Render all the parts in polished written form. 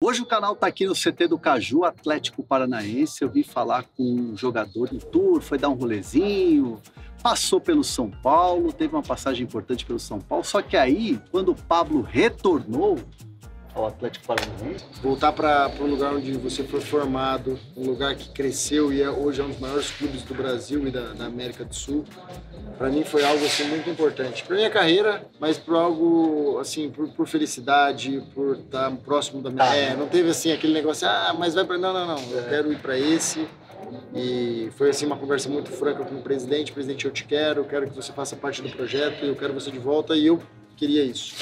Hoje o canal está aqui no CT do Caju, Atlético Paranaense. Eu vim falar com um jogador do Tour, foi dar um rolezinho, passou pelo São Paulo, teve uma passagem importante pelo São Paulo. Só que aí, quando o Pablo retornou ao Atlético Paranaense, voltar para o lugar onde você foi formado, um lugar que cresceu e hoje é um dos maiores clubes do Brasil e da América do Sul, para mim foi algo assim muito importante para minha carreira, mas por algo assim por felicidade, por estar próximo da minha. Não teve assim aquele negócio, mas vai para não, eu quero ir para esse. E foi assim uma conversa muito franca com o presidente. Presidente, eu quero que você faça parte do projeto, eu quero você de volta e eu queria isso.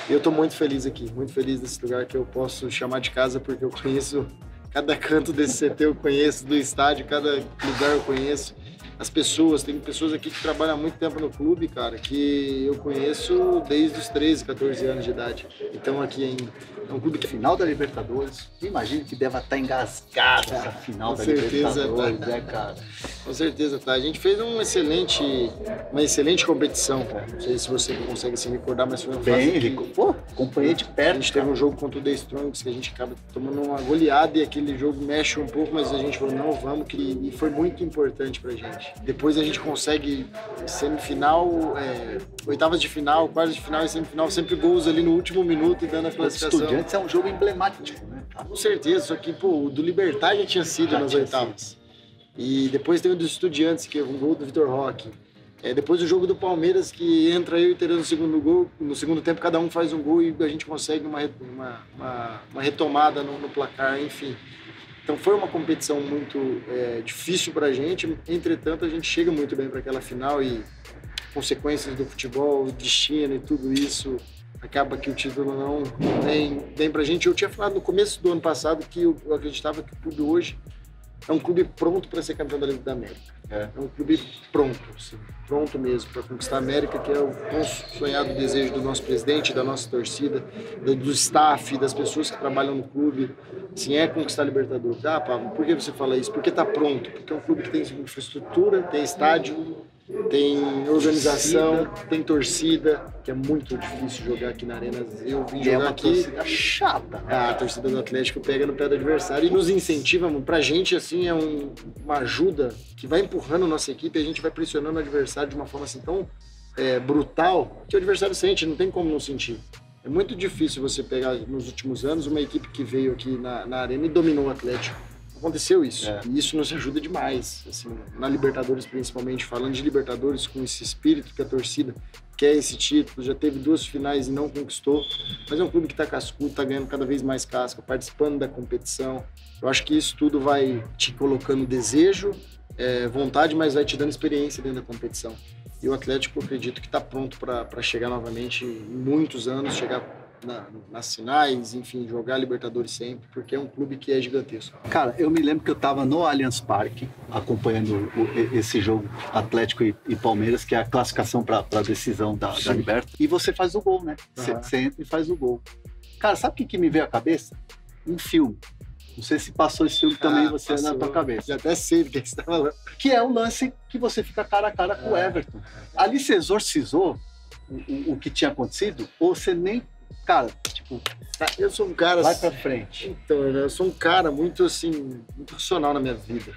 Eu estou muito feliz aqui, muito feliz desse lugar que eu posso chamar de casa, porque eu conheço cada canto desse CT, eu conheço do estádio, cada lugar eu conheço. As pessoas, tem pessoas aqui que trabalham há muito tempo no clube, cara, que eu conheço desde os 13, 14 anos de idade. Então aqui ainda. É um clube que final da Libertadores, imagino que deva estar engasgado essa final da Libertadores, né, cara? Com certeza tá. A gente fez uma excelente competição, cara. Não sei se você consegue se recordar, mas foi uma fase que... Pô, acompanhei de perto. A gente teve um jogo contra o The Strongs que a gente acaba tomando uma goleada e aquele jogo mexe um pouco, mas a gente falou, não, vamos, e foi muito importante pra gente. Depois a gente consegue semifinal, oitavas de final, quartas de final e semifinal, sempre gols ali no último minuto e dando a classificação. Estudiantes é um jogo emblemático, né? Com certeza, só que, pô, o do Libertad já tinha sido nas oitavas. E depois tem o dos Estudiantes, que é um gol do Vitor Roque. Depois o jogo do Palmeiras, que entra eu e Tereza no segundo gol. No segundo tempo, cada um faz um gol e a gente consegue uma retomada no placar, enfim. Então foi uma competição muito difícil pra gente. Entretanto, a gente chega muito bem para aquela final e consequências do futebol, o destino e tudo isso... Acaba que o título não vem pra gente. Eu tinha falado no começo do ano passado que eu acreditava que o clube hoje é um clube pronto para ser campeão da Liga da América. É um clube pronto, assim, pronto mesmo para conquistar a América, que é o sonhado desejo do nosso presidente, da nossa torcida, do staff, das pessoas que trabalham no clube. Assim, conquistar a Libertadores. Pablo, por que você fala isso? Porque tá pronto. Porque é um clube que tem infraestrutura, tem estádio, tem organização, tem torcida, que é muito difícil jogar aqui na Arena. Eu vim jogar aqui. Torcida chata. A torcida do Atlético pega no pé do adversário e nos incentiva. Pra gente, assim, é uma ajuda que vai empurrando a nossa equipe e a gente vai pressionando o adversário de uma forma assim tão brutal que o adversário sente, não tem como não sentir. É muito difícil você pegar, nos últimos anos, uma equipe que veio aqui na Arena e dominou o Atlético. Aconteceu isso, e isso nos ajuda demais, assim, na Libertadores principalmente, falando de Libertadores com esse espírito que a torcida quer esse título, já teve 2 finais e não conquistou, mas é um clube que está cascudo, está ganhando cada vez mais casca, participando da competição. Eu acho que isso tudo vai te colocando desejo, vontade, mas vai te dando experiência dentro da competição. E o Atlético, eu acredito que está pronto para chegar novamente em muitos anos, chegar nas finais, enfim, jogar Libertadores sempre, porque é um clube que é gigantesco. Cara, eu me lembro que eu estava no Allianz Parque acompanhando esse jogo Atlético e Palmeiras, que é a classificação para a decisão da Libertadores, e você faz o gol, né? Você entra e faz o gol. Cara, sabe o que me veio à cabeça? Um filme. Não sei se passou esse filme também na tua cabeça. Já até sei do que você está falando. Que é o lance que você fica cara a cara com o Everton. Ali você exorcizou o que tinha acontecido, ou você nem... Cara, tipo, eu sou um cara... Vai pra frente. Então, eu sou um cara muito, assim, muito racional na minha vida.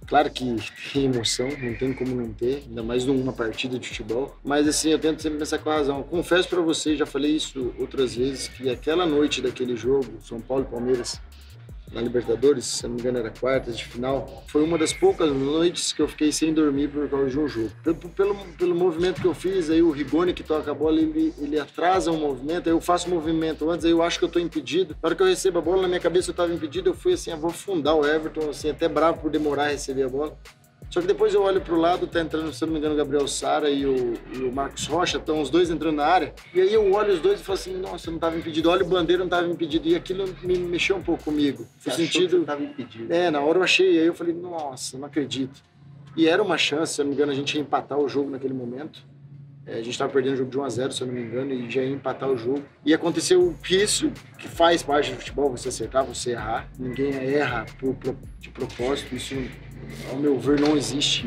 Claro que tem emoção, não tem como não ter, ainda mais numa partida de futebol. Mas, assim, eu tento sempre pensar com a razão. Confesso pra você, já falei isso outras vezes, que aquela noite daquele jogo, São Paulo e Palmeiras, na Libertadores, se não me engano era quartas de final, foi uma das poucas noites que eu fiquei sem dormir por causa de um jogo. Pelo movimento que eu fiz, aí o Rigoni que toca a bola, ele atrasa um movimento, aí eu faço o movimento antes, aí eu acho que eu tô impedido. Na hora que eu recebo a bola, na minha cabeça eu tava impedido, eu fui assim, vou afundar o Everton, assim, até bravo por demorar a receber a bola. Só que depois eu olho pro lado, tá entrando, se não me engano, o Gabriel Sara e o Marcos Rocha, estão os dois entrando na área. E aí eu olho os dois e falo assim, nossa, eu não tava impedido. Olha o Bandeira, não tava impedido. E aquilo me mexeu um pouco comigo. Você achou que você tava impedido? Na hora eu achei. Aí eu falei, nossa, não acredito. E era uma chance, se eu não me engano, a gente ia empatar o jogo naquele momento. A gente estava perdendo o jogo de 1-0, se eu não me engano, e já ia empatar o jogo. E aconteceu isso, que faz parte do futebol, você acertar, você errar. Ninguém erra de propósito, isso, ao meu ver, não existe.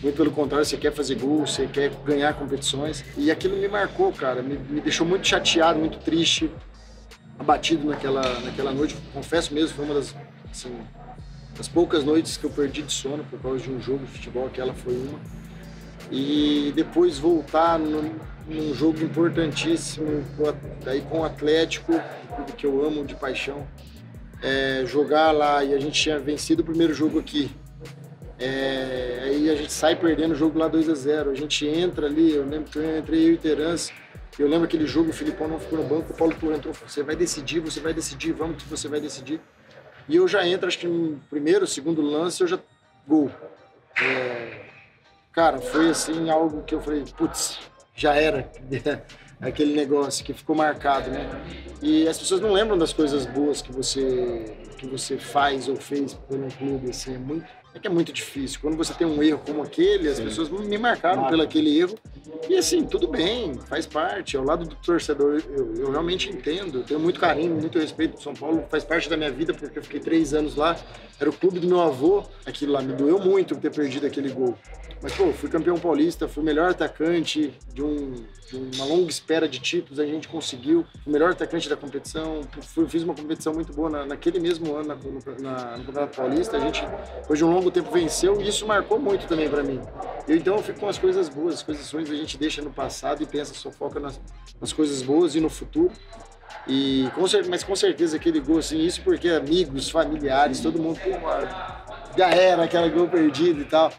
Muito pelo contrário, você quer fazer gol, você quer ganhar competições. E aquilo me marcou, cara, me deixou muito chateado, muito triste. abatido naquela noite. Confesso mesmo, foi uma das, assim, das poucas noites que eu perdi de sono por causa de um jogo de futebol, aquela foi uma. E depois voltar num jogo importantíssimo, daí com o Atlético, tudo que eu amo de paixão, jogar lá, e a gente tinha vencido o primeiro jogo aqui. Aí a gente sai perdendo o jogo lá 2-0, a gente entra ali, eu lembro que eu entrei eu e Terence, eu lembro aquele jogo, o Filipão não ficou no banco, o Paulo Turra entrou, você vai decidir, vamos que você vai decidir. E eu já entro, acho que no primeiro, segundo lance, eu já... Gol. Cara, foi assim algo que eu falei, putz, já era aquele negócio que ficou marcado, né? E as pessoas não lembram das coisas boas que você faz ou fez pelo clube, assim, é muito difícil. Quando você tem um erro como aquele, as pessoas me marcaram pelo aquele erro. E assim, tudo bem, faz parte. Ao lado do torcedor, eu realmente entendo. Eu tenho muito carinho, muito respeito por São Paulo. Faz parte da minha vida, porque eu fiquei 3 anos lá. Era o clube do meu avô. Aquilo lá me doeu muito ter perdido aquele gol. Mas, pô, fui campeão paulista, fui o melhor atacante de uma longa espera de títulos, a gente conseguiu. Fui o melhor atacante da competição, fiz uma competição muito boa naquele mesmo ano no Campeonato Paulista. A gente, depois de um longo tempo, venceu e isso marcou muito também para mim. Então eu fico com as coisas boas, as coisas ruins a gente deixa no passado e pensa, só foca nas coisas boas e no futuro. Mas com certeza aquele gol, assim, isso porque amigos, familiares, todo mundo, pô, já era aquele gol perdido e tal.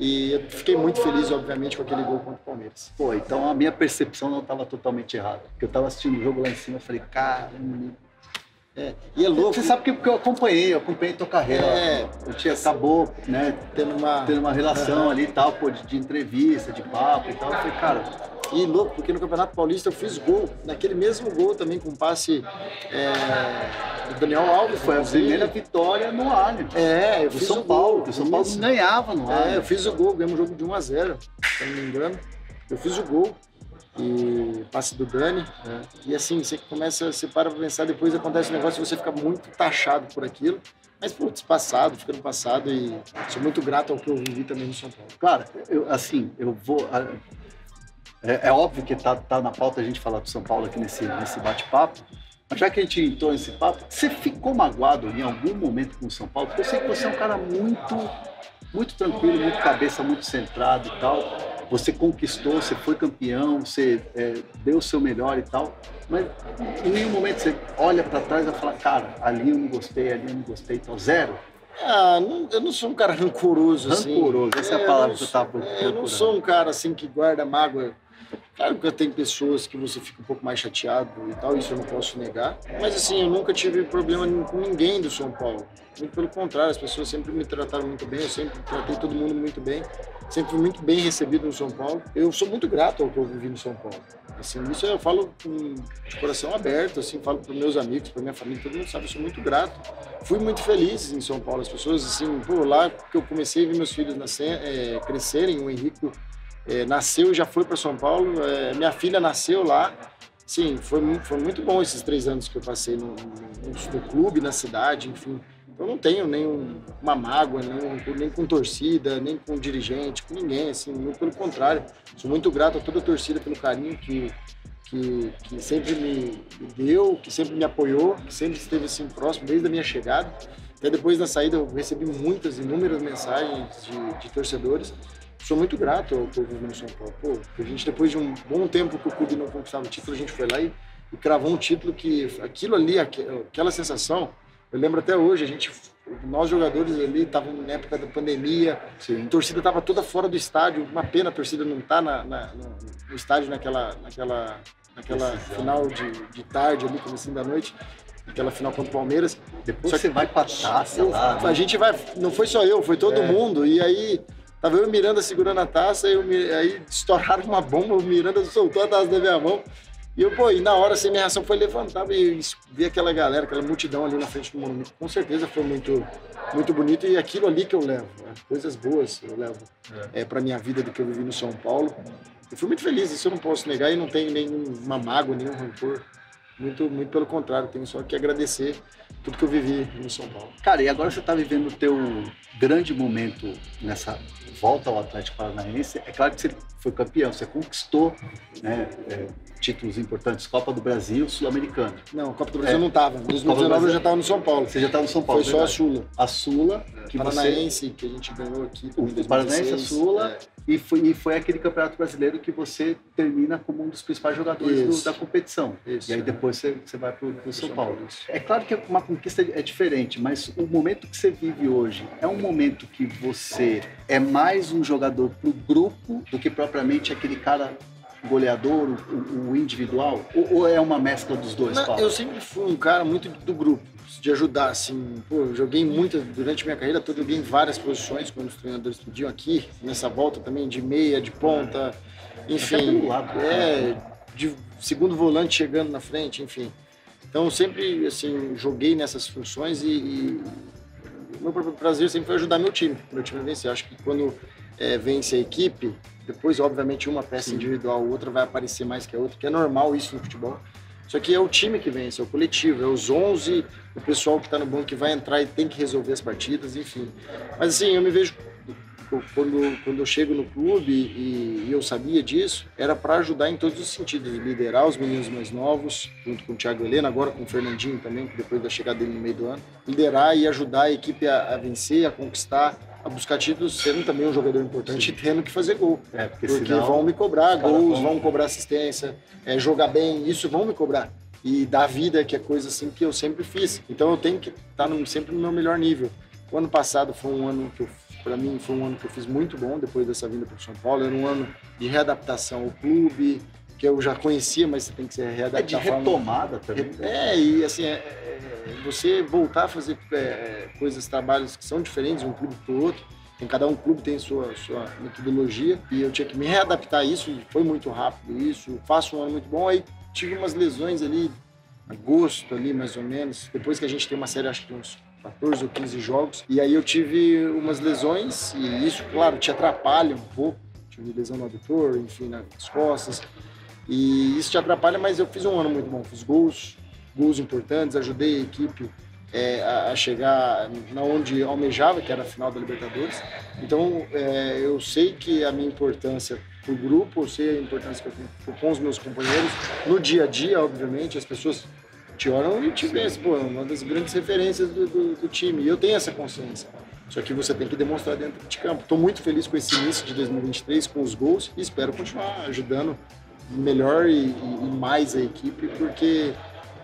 E eu fiquei muito feliz, obviamente, com aquele gol contra o Palmeiras. Pô, então a minha percepção não estava totalmente errada. Porque eu estava assistindo o jogo lá em cima e falei, caramba. E é louco. Você sabe que eu acompanhei tua carreira. Acabou, né, tendo uma relação ali e tal, pô, de entrevista, de papo e tal. Eu falei, cara. E louco, porque no Campeonato Paulista eu fiz gol, naquele mesmo gol também, com passe do Daniel Alves. Foi a primeira vitória no Allianz. Eu fiz São Paulo. O São Paulo ganhava no Allianz. Eu fiz o gol, ganhamos um jogo de 1-0, se não me engano. Eu fiz o gol, e passe do Dani. E assim, você para pra pensar, depois acontece um negócio e você fica muito taxado por aquilo. Mas, putz, fica no passado e sou muito grato ao que eu vivi também no São Paulo. Cara, eu vou... É óbvio que tá na pauta a gente falar do São Paulo aqui nesse bate-papo, mas já que a gente entrou nesse papo, você ficou magoado em algum momento com o São Paulo? Porque eu sei que você é um cara muito tranquilo, muito cabeça, muito centrado e tal. Você conquistou, você foi campeão, você deu o seu melhor e tal, mas em nenhum momento você olha para trás e fala, cara, ali eu não gostei e tal, zero? Eu não sou um cara rancoroso, assim. Rancoroso, essa é a palavra que eu tava procurando. Eu não sou um cara, assim, que guarda mágoa. Claro que tem pessoas que você fica um pouco mais chateado e tal, isso eu não posso negar. Mas, assim, eu nunca tive problema com ninguém do São Paulo. Muito pelo contrário, as pessoas sempre me trataram muito bem, eu sempre tratei todo mundo muito bem. Sempre fui muito bem recebido no São Paulo. Eu sou muito grato ao que eu vivi no São Paulo. Assim, isso eu falo de coração aberto, assim, falo para meus amigos, para minha família, todo mundo sabe, eu sou muito grato. Fui muito feliz em São Paulo. As pessoas, assim, lá que eu comecei a ver meus filhos crescerem, o Henrico nasceu e já foi para São Paulo, minha filha nasceu lá. Sim, foi muito bom esses 3 anos que eu passei no clube, na cidade, enfim. Eu não tenho nenhuma mágoa, nem com torcida, nem com dirigente, com ninguém, assim, muito pelo contrário. Sou muito grato a toda a torcida pelo carinho que sempre me deu, que sempre me apoiou, que sempre esteve assim próximo desde a minha chegada. Até depois da saída eu recebi inúmeras mensagens de torcedores. Sou muito grato ao que eu vivi no São Paulo. Pô, a gente, depois de um bom tempo que o clube não conquistava o título, a gente foi lá e cravou um título que aquilo ali, aquela sensação... Eu lembro até hoje, nós jogadores ali estavam na época da pandemia, a torcida estava toda fora do estádio, uma pena a torcida não estar no estádio naquela final de tarde ali, comecinho da noite, aquela final contra o Palmeiras. Depois você vai pra taça lá. A gente vai, não foi só eu, foi todo mundo, e aí tava eu e o Miranda segurando a taça, aí estouraram uma bomba, o Miranda soltou a taça da minha mão. E na hora, assim, minha reação foi levantar e ver aquela galera, aquela multidão ali na frente do monumento. Com certeza foi muito, muito bonito e aquilo ali que eu levo, né? Coisas boas eu levo pra minha vida do que eu vivi no São Paulo. Eu fui muito feliz, isso eu não posso negar e não tenho nenhuma mágoa, nenhum rancor. Muito, muito pelo contrário, tenho só que agradecer tudo que eu vivi no São Paulo. Cara, e agora você está vivendo o teu grande momento nessa volta ao Atlético Paranaense. É claro que você foi campeão, você conquistou, né, títulos importantes, Copa do Brasil, Sul-Americana. Não, Copa do Brasil não estava. Em 2019 eu já estava no São Paulo. Você já estava no São Paulo. Foi só a Sula. A Sula, que Paranaense, que a gente ganhou aqui também em o Paranaense, a Sula, e foi aquele campeonato brasileiro que você termina como um dos principais jogadores da competição. Isso, e aí depois você vai para o São Paulo. É claro que uma conquista é diferente, mas o momento que você vive hoje é um momento que você é mais um jogador para o grupo do que propriamente aquele cara goleador, o individual? Ou é uma mescla dos dois? Não, eu sempre fui um cara muito do grupo, de ajudar, assim. Pô, eu joguei muito, durante minha carreira toda, eu joguei em várias posições, quando os treinadores pediam aqui, nessa volta também, de meia, de ponta, enfim. Até pelo lado, de segundo volante chegando na frente, enfim. Então, eu sempre, assim, joguei nessas funções e o meu prazer sempre foi ajudar meu time a vencer. Acho que quando vence a equipe, depois, obviamente, uma peça individual, outra vai aparecer mais que a outra, que é normal isso no futebol. Só que é o time que vence, é o coletivo, é os 11, o pessoal que está no banco que vai entrar e tem que resolver as partidas, enfim. Mas assim, eu me vejo, quando eu chego no clube e eu sabia disso, era para ajudar em todos os sentidos, liderar os meninos mais novos, junto com o Thiago Helena, agora com o Fernandinho também, depois da chegada dele no meio do ano, liderar e ajudar a equipe a vencer, a conquistar, a buscar títulos, sendo também um jogador importante e tendo que fazer gol. Porque senão, vão me cobrar gols, vão cobrar assistência, jogar bem, isso vão me cobrar. E dar vida, que é coisa assim que eu sempre fiz. Então eu tenho que estar sempre no meu melhor nível. O ano passado foi um ano que para mim foi um ano que eu fiz muito bom depois dessa vinda para o São Paulo. Era um ano de readaptação ao clube, que eu já conhecia, mas você tem que se readaptar. De retomada também. E assim, você voltar a fazer coisas, trabalhos que são diferentes de um clube para o outro. Cada clube tem sua metodologia e eu tinha que me readaptar a isso e foi muito rápido isso. Faço um ano muito bom, aí tive umas lesões ali, agosto ali mais ou menos, depois que a gente tem uma série, acho que uns 14 ou 15 jogos, e aí eu tive umas lesões e isso, claro, te atrapalha um pouco. Tive lesão no adutor, enfim, nas costas. E isso te atrapalha, mas eu fiz um ano muito bom. Fiz gols importantes, ajudei a equipe a chegar na onde almejava, que era a final da Libertadores. Então, eu sei que a minha importância para o grupo, eu sei a importância que eu tenho com os meus companheiros. No dia a dia, obviamente, as pessoas te olham e te veem, pô, é uma das grandes referências do time. E eu tenho essa consciência. Só que você tem que demonstrar dentro de campo. Estou muito feliz com esse início de 2023, com os gols, e espero continuar ajudando melhor e mais a equipe, porque,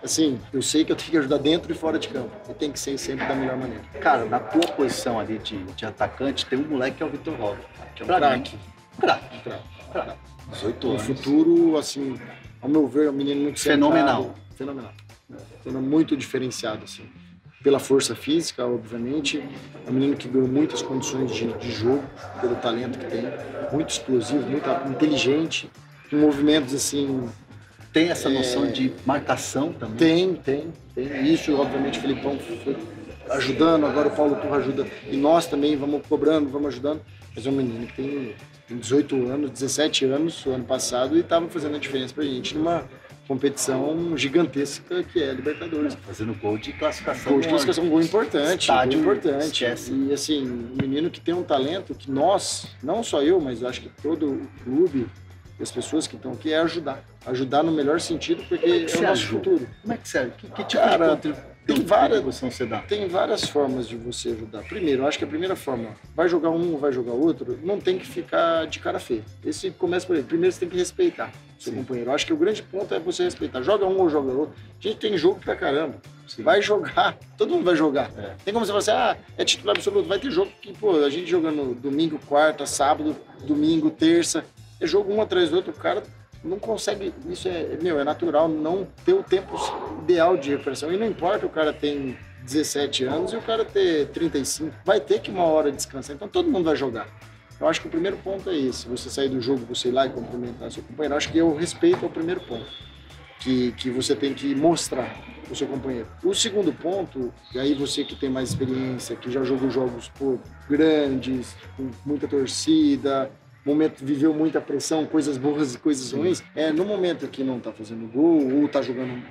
assim, eu sei que eu tenho que ajudar dentro e fora de campo. E tem que ser sempre da melhor maneira. Cara, na tua posição ali de atacante, tem um moleque que é o Vitor Roque. Que é um craque. Craque. 18 anos. No futuro, assim, ao meu ver, é um menino muito fenomenal. Fenomenal. Muito diferenciado, assim. Pela força física, obviamente. É um menino que ganhou muitas condições de jogo, pelo talento que tem. Muito explosivo, muito inteligente. Com movimentos, assim... Tem essa noção de marcação também? Tem. Isso, obviamente, o Felipão foi ajudando, agora o Paulo Turra ajuda. E nós também vamos cobrando, vamos ajudando. Mas é um menino que tem 18 anos, 17 anos, o ano passado, e estava fazendo a diferença pra gente numa competição gigantesca que é a Libertadores. Fazendo gol de classificação. Um gol importante. Estádio importante. E assim, um menino que tem um talento que nós, não só eu, mas acho que todo o clube, as pessoas que estão aqui, é ajudar. Ajudar no melhor sentido, porque é o nosso futuro. Como é que você... Que tipo de contribuição você dá? Tem várias formas de você ajudar. Primeiro, eu acho que a primeira forma, vai jogar um ou vai jogar outro, não tem que ficar de cara feia. Esse começa por aí. Primeiro você tem que respeitar seu companheiro. Eu acho que o grande ponto é você respeitar. Joga um ou joga outro. A gente tem jogo pra caramba. Sim. Vai jogar. Todo mundo vai jogar. Tem como você falar assim, é titular absoluto. Vai ter jogo que, a gente jogando domingo, quarta, sábado, domingo, terça. É jogo um atrás do outro. O cara não consegue, isso é natural, não ter o tempo ideal de recuperação. E não importa o cara tem 17 anos e o cara ter 35, vai ter que uma hora descansar. Então todo mundo vai jogar. Eu acho que o primeiro ponto é esse, você sair do jogo, você ir lá e cumprimentar seu companheiro. Eu acho que o respeito é o primeiro ponto, que você tem que mostrar o seu companheiro. O segundo ponto, e aí você que tem mais experiência, que já jogou jogos grandes, com muita torcida, viveu muita pressão, coisas boas e coisas ruins, no momento que não tá fazendo gol ou tá jogando,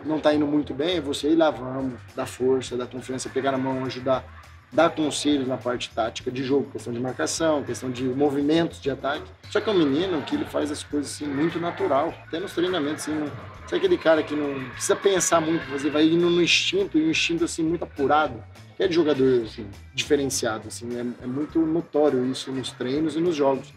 não tá indo muito bem, você ir lá, vamos, dar força, dar confiança, pegar na mão, ajudar. dá conselhos na parte tática de jogo, questão de marcação, questão de movimentos de ataque. Só que é um menino que ele faz as coisas assim, muito natural, até nos treinamentos. Assim, não... Sabe aquele cara que não precisa pensar muito, você vai indo no instinto, e um instinto assim, muito apurado, que é de jogador assim, diferenciado. Assim, é muito notório isso nos treinos e nos jogos.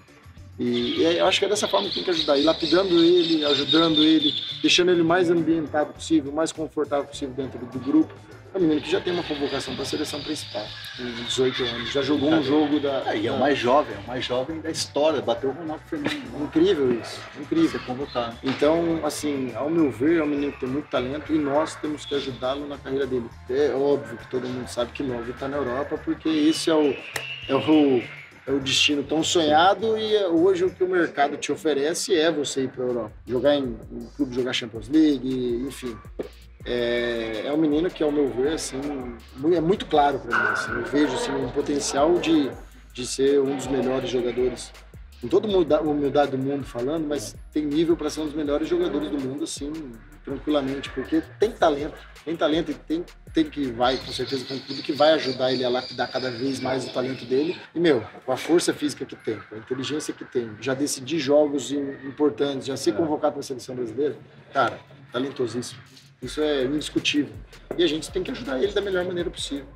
E eu acho que é dessa forma que tem que ajudar, ir lapidando ele, ajudando ele, deixando ele mais ambientado possível, mais confortável possível dentro do grupo. É um menino que já tem uma convocação para a seleção principal, com 18 anos, já jogou um jogo da... E é o mais jovem da história, bateu o Ronaldo Fenômeno. Incrível isso, incrível. Ser convocado. Então, assim, ao meu ver, é um menino que tem muito talento e nós temos que ajudá-lo na carreira dele. É óbvio que todo mundo sabe que logo está na Europa, porque esse é o destino tão sonhado e hoje o que o mercado te oferece é você ir para a Europa. Jogar em clube, jogar Champions League, enfim. É um menino que, ao meu ver, assim, é muito claro para mim. Assim, eu vejo assim, um potencial de ser um dos melhores jogadores, com toda a humildade do mundo falando, mas tem nível para ser um dos melhores jogadores do mundo, assim, tranquilamente, porque tem talento e tem que vai, com certeza, com tudo que vai ajudar ele a lapidar cada vez mais o talento dele. E, com a força física que tem, com a inteligência que tem, já decidir jogos importantes, já ser convocado para a seleção brasileira, cara, talentosíssimo. Isso é indiscutível. E a gente tem que ajudar ele da melhor maneira possível.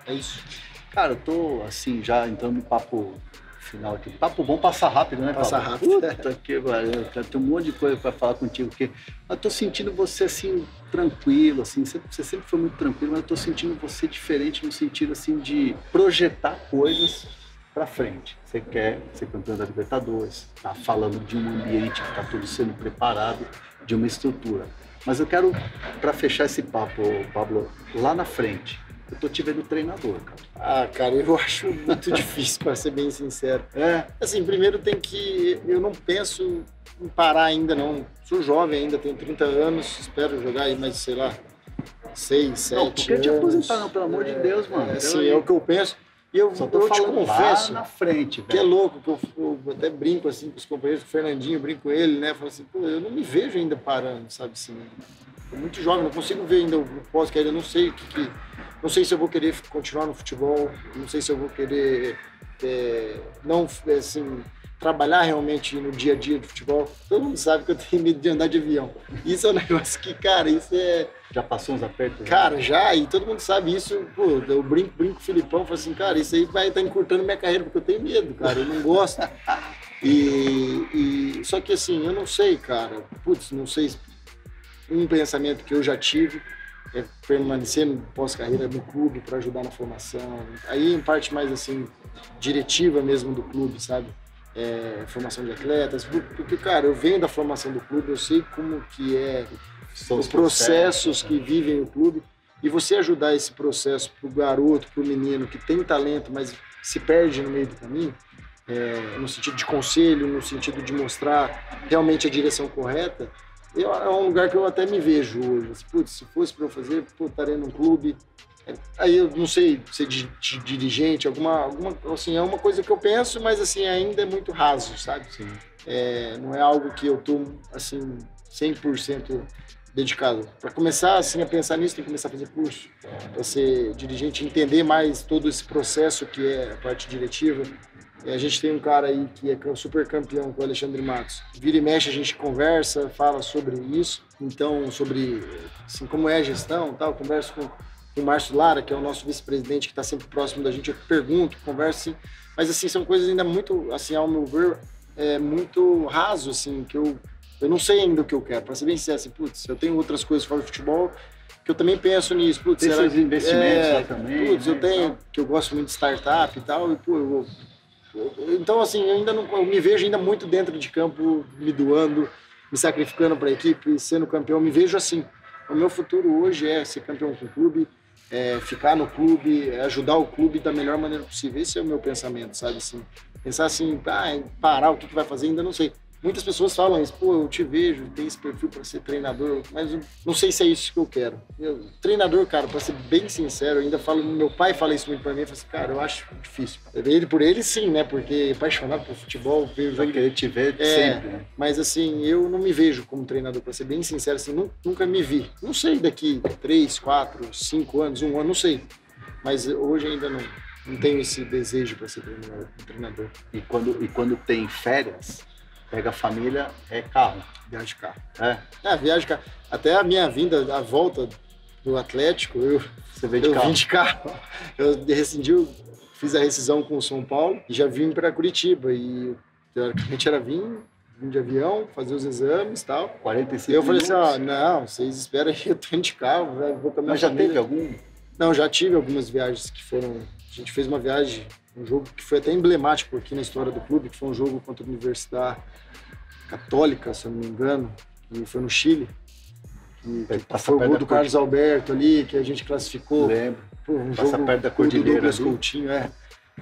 É isso. Cara, eu tô, assim, já entrando no papo final aqui. Papo bom passa rápido, né, Passa rápido. Puta que pariu, cara. Tem um monte de coisa pra falar contigo, porque eu tô sentindo você, assim, tranquilo, assim. Você sempre foi muito tranquilo, mas eu tô sentindo você diferente no sentido, assim, de projetar coisas pra frente. Você quer ser campeão da Libertadores, tá falando de um ambiente que tá tudo sendo preparado, de uma estrutura. Mas eu quero, para fechar esse papo, Pablo, lá na frente, eu tô te vendo treinador, cara. Ah, cara, eu acho muito difícil, para ser bem sincero. Assim, primeiro eu não penso em parar ainda, não. Sou jovem ainda, tenho 30 anos, espero jogar aí mais, sei lá, 6, 7 anos. Não, porque te aposentar não, pelo amor de Deus, mano. Assim, é o que eu penso. E eu te confesso lá na frente, velho. Que é louco, que eu até brinco assim com os companheiros, o Fernandinho, eu brinco com ele, né? Falo assim, pô, eu não me vejo ainda parando, sabe assim. Tô muito jovem, não consigo ver ainda o pós-carreira, não sei não sei se eu vou querer continuar no futebol, não sei se eu vou querer trabalhar realmente no dia a dia do futebol. Todo mundo sabe que eu tenho medo de andar de avião. Isso é um negócio que, cara, isso é... Já passou uns apertos? Cara, já, e todo mundo sabe isso. Pô, eu brinco com o Filipão, falo assim, cara, isso aí vai estar encurtando minha carreira, porque eu tenho medo, cara, eu não gosto. Só que assim, eu não sei, cara, não sei, um pensamento que eu já tive é permanecer pós-carreira no clube para ajudar na formação, aí em parte mais assim, diretiva mesmo do clube, sabe? Formação de atletas, porque, cara, eu venho da formação do clube, eu sei como que os processos que vivem o clube, e você ajudar esse processo pro garoto, pro menino que tem talento, mas se perde no meio do caminho, no sentido de conselho, no sentido de mostrar realmente a direção correta, é um lugar que eu até me vejo hoje. Putz, se fosse para eu fazer, estaria num clube. Aí eu não sei ser dirigente, alguma assim, é uma coisa que eu penso, mas assim, ainda é muito raso, sabe? Sim. Não é algo que eu tô assim 100% dedicado. Para começar assim a pensar nisso, tem que começar a fazer curso, para ser dirigente, entender mais todo esse processo que é a parte diretiva. A gente tem um cara aí que é super campeão, com o Alexandre Matos. Vira e mexe, a gente conversa, fala sobre isso. Então, sobre assim, como é a gestão, tal, converso com o Márcio Lara, que é o nosso vice-presidente, que está sempre próximo da gente. Eu pergunto, converso, assim. Mas, assim, são coisas ainda muito, assim, ao meu ver, muito raso, assim, que eu não sei ainda o que eu quero. Para ser bem sincero, assim, putz, eu tenho outras coisas fora do futebol que eu também penso nisso. Putz, tem seus investimentos lá também. Putz, eu tenho, que eu gosto muito de startup e tal, e, pô, então, assim, eu me vejo ainda muito dentro de campo, me doando, me sacrificando para a equipe, sendo campeão. Me vejo assim. O meu futuro hoje é ser campeão com o clube, ficar no clube, ajudar o clube da melhor maneira possível. Esse é o meu pensamento, sabe? Assim, pensar assim, parar, o que vai fazer, ainda não sei. Muitas pessoas falam isso, pô, eu te vejo, tem esse perfil para ser treinador, mas eu não sei se é isso que eu quero. Treinador, cara, para ser bem sincero, eu ainda falo, meu pai fala isso muito para mim, eu falo assim, cara, eu acho difícil. Por ele sim, né, porque é apaixonado por futebol, vai querer te ver sempre, né? Mas assim, eu não me vejo como treinador, para ser bem sincero, assim, nunca me vi. Não sei daqui 3, 4, 5 anos, 1 ano, não sei. Mas hoje ainda não tenho esse desejo para ser treinador. E quando tem férias, pega a família, é carro. Viagem de carro. É? Viagem de carro. Até a minha vinda, a volta do Atlético, Você veio de carro? vim de carro. Eu fiz a rescisão com o São Paulo e já vim para Curitiba. E teoricamente era vir de avião, fazer os exames e tal. 45 eu falei minutos. assim, não, vocês esperam aí, eu tô indo de carro, vou com a minha Mas já família. teve algum? Não, já tive algumas viagens que foram... A gente fez uma viagem, um jogo que foi até emblemático aqui na história do clube, que foi um jogo contra a Universidade Católica, se eu não me engano, e foi no Chile. Que foi o gol do Carlos Alberto ali, que a gente classificou. Lembro. Um Passa jogo perto da Cordilheira. Douglas Coutinho,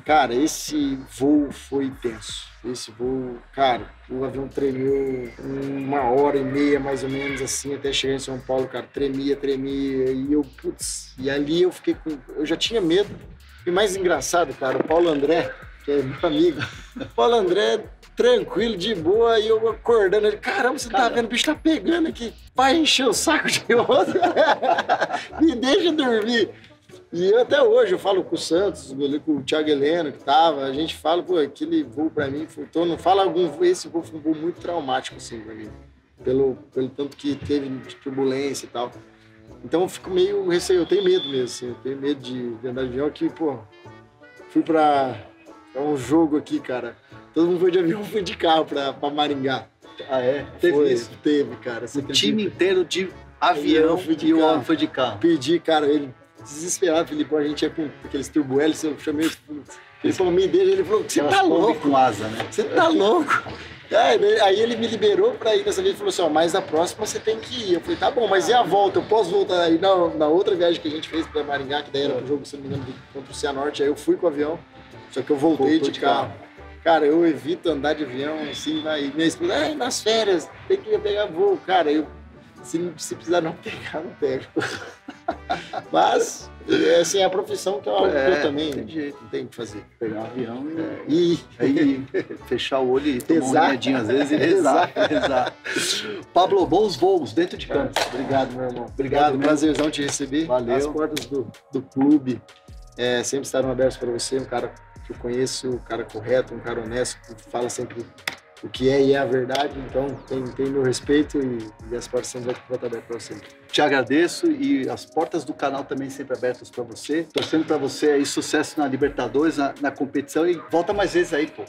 Cara, esse voo foi tenso. Esse voo, cara, o avião tremeu 1h30 mais ou menos assim, até chegar em São Paulo, cara, tremia, e eu, e ali eu fiquei eu já tinha medo. E mais engraçado, cara, o Paulo André, que é meu amigo, o Paulo André, tranquilo, de boa, e eu acordando, ele, caramba, você tá vendo, o bicho tá pegando aqui, vai encher o saco de outro, me deixa dormir. E eu, até hoje eu falo com o Santos, com o Thiago Heleno, que tava, a gente fala, pô, aquele voo pra mim, não fala esse voo foi um voo muito traumático, assim, pra mim, pelo tanto que teve de turbulência e tal. Então eu fico meio receio, eu tenho medo mesmo, assim, eu tenho medo de andar de avião aqui, pô, fui pra um jogo aqui, cara, todo mundo foi de avião, fui de carro pra Maringá. Ah, é? Teve isso? Teve, cara. O time inteiro de avião e o homem foi de carro. Pedi, cara, ele desesperado, Felipe, a gente ia com aqueles turbo-hélices, eu chamei, ele falou, me deixa, ele falou, você tá louco? Com asa, né? Você tá louco? Aí ele me liberou pra ir dessa vez e falou assim, mas a próxima você tem que ir. Eu falei, tá bom, mas e a volta? Eu posso voltar? Aí na outra viagem que a gente fez pra Maringá, que daí era pro jogo, se não me engano, contra o Cianorte, aí eu fui com o avião, só que eu voltei de carro. Cara, eu evito andar de avião, assim, e minha esposa, nas férias, tem que pegar voo. Cara, se precisar não pegar, não pego. Mas, assim, é a profissão que eu também não tenho que fazer. Pegar um avião e fechar o olho e tomar um remedinho às vezes e rezar. Pablo, bons voos dentro de campo. Obrigado, meu irmão. Obrigado, prazerzão te receber. Valeu. As portas do clube sempre estarão abertas para você, um cara que eu conheço, um cara correto, um cara honesto, que fala sempre o que é e é a verdade, então tem meu respeito e as portas sempre vão estar abertas para você. Te agradeço e as portas do canal também sempre abertas para você. Torcendo para você aí sucesso na Libertadores, na competição e volta mais vezes aí, pô.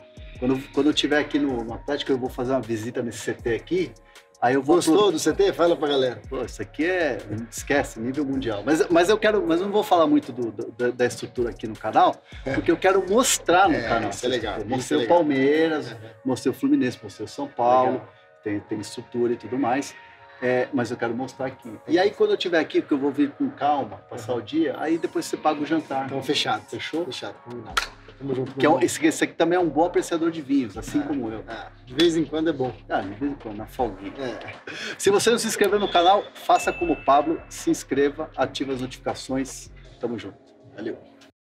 Quando eu estiver aqui no Atlético, eu vou fazer uma visita nesse CT aqui. Aí eu vou Gostou do CT? Fala pra galera. Pô, isso aqui esquece, nível mundial. Mas eu não vou falar muito da estrutura aqui no canal, porque eu quero mostrar no canal. Isso é legal. Eu mostrei o Palmeiras, mostrei o Fluminense, mostrei o São Paulo, tem estrutura e tudo mais. Mas eu quero mostrar aqui. E aí, quando eu estiver aqui, porque eu vou vir com calma, passar o dia, aí depois você paga o jantar. Então, fechado. Fechou? Fechado, combinado. Tamo junto. Esse aqui também é um bom apreciador de vinhos, assim como eu. De vez em quando é bom. De vez em quando, na folguinha. Se você não se inscreveu no canal, faça como o Pablo, se inscreva, ative as notificações. Tamo junto. Valeu.